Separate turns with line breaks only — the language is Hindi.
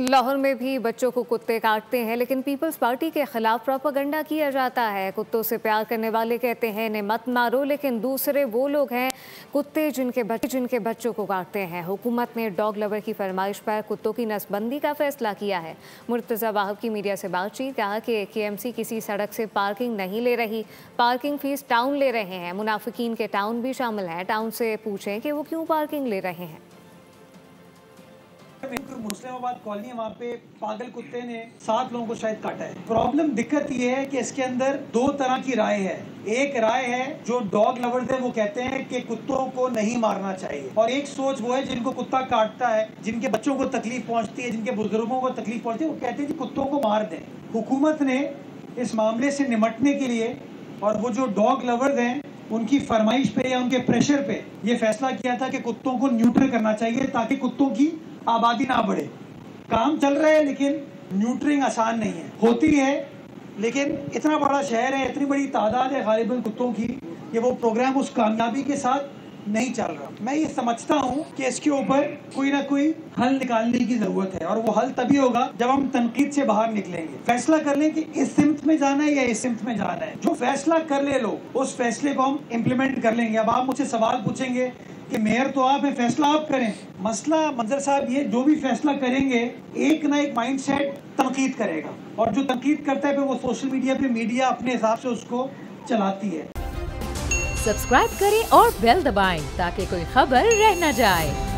लाहौर में भी बच्चों को कुत्ते काटते हैं, लेकिन पीपल्स पार्टी के खिलाफ प्रोपेगेंडा किया जाता है। कुत्तों से प्यार करने वाले कहते हैं इन्हें मत मारो, लेकिन दूसरे वो लोग हैं कुत्ते जिनके बच्चों को काटते हैं। हुकूमत ने डॉग लवर की फरमाइश पर कुत्तों की नसबंदी का फैसला किया है। मुर्तज़ा वाहब की मीडिया से बातचीत, कहा कि KMC किसी सड़क से पार्किंग नहीं ले रही, पार्किंग फीस टाउन ले रहे हैं। मुनाफिकीन के टाउन भी शामिल हैं। टाउन से पूछें कि वो क्यों पार्किंग ले रहे हैं।
मुस्लिमाबाद कॉलोनी है, वहाँ पे पागल कुत्ते ने 7 लोगों को शायद काटा है। प्रॉब्लम दिक्कत ये है कि इसके अंदर 2 तरह की राय है। एक राय है जो डॉग लवर्स है, वो कहते हैं कि कुत्तों को नहीं मारना चाहिए, और एक सोच वो है जिनको कुत्ता काटता है, जिनके बच्चों को तकलीफ पहुंचती है, जिनके बुजुर्गों को तकलीफ पहुंचती है, वो कहते हैं कि कुत्तों को मार दें। हुकूमत ने इस मामले से निपटने के लिए और वो जो डॉग लवर्स हैं उनकी फरमाइश पे या उनके प्रेशर पे ये फैसला किया था कि कुत्तों को न्यूट्रल करना चाहिए ताकि कुत्तों की आबादी ना बढ़े। काम चल रहा है, लेकिन न्यूट्रिंग आसान नहीं है। होती है, लेकिन इतना बड़ा शहर है, इतनी बड़ी तादाद है गालिबन कुत्तों की, कि वो प्रोग्राम उस कामयाबी के साथ नहीं चल रहा। मैं ये समझता हूँ कि इसके ऊपर कोई ना कोई हल निकालने की जरूरत है, और वो हल तभी होगा जब हम तनकीद से बाहर निकलेंगे, फैसला कर लें कि इस सिमत में जाना है या इस सिमत में जाना है। जो फैसला कर ले लोग, उस फैसले को हम इम्प्लीमेंट कर लेंगे। अब आप मुझसे सवाल पूछेंगे कि मेयर तो आप है, फैसला आप करें। मसला मंजर साहब ये, जो भी फैसला करेंगे एक ना एक माइंडसेट तनकीद करेगा, और जो तनकीद करता है फिर वो सोशल मीडिया पे मीडिया अपने हिसाब से उसको चलाती है।
सब्सक्राइब करें और बेल दबाएं ताकि कोई खबर रह न जाए।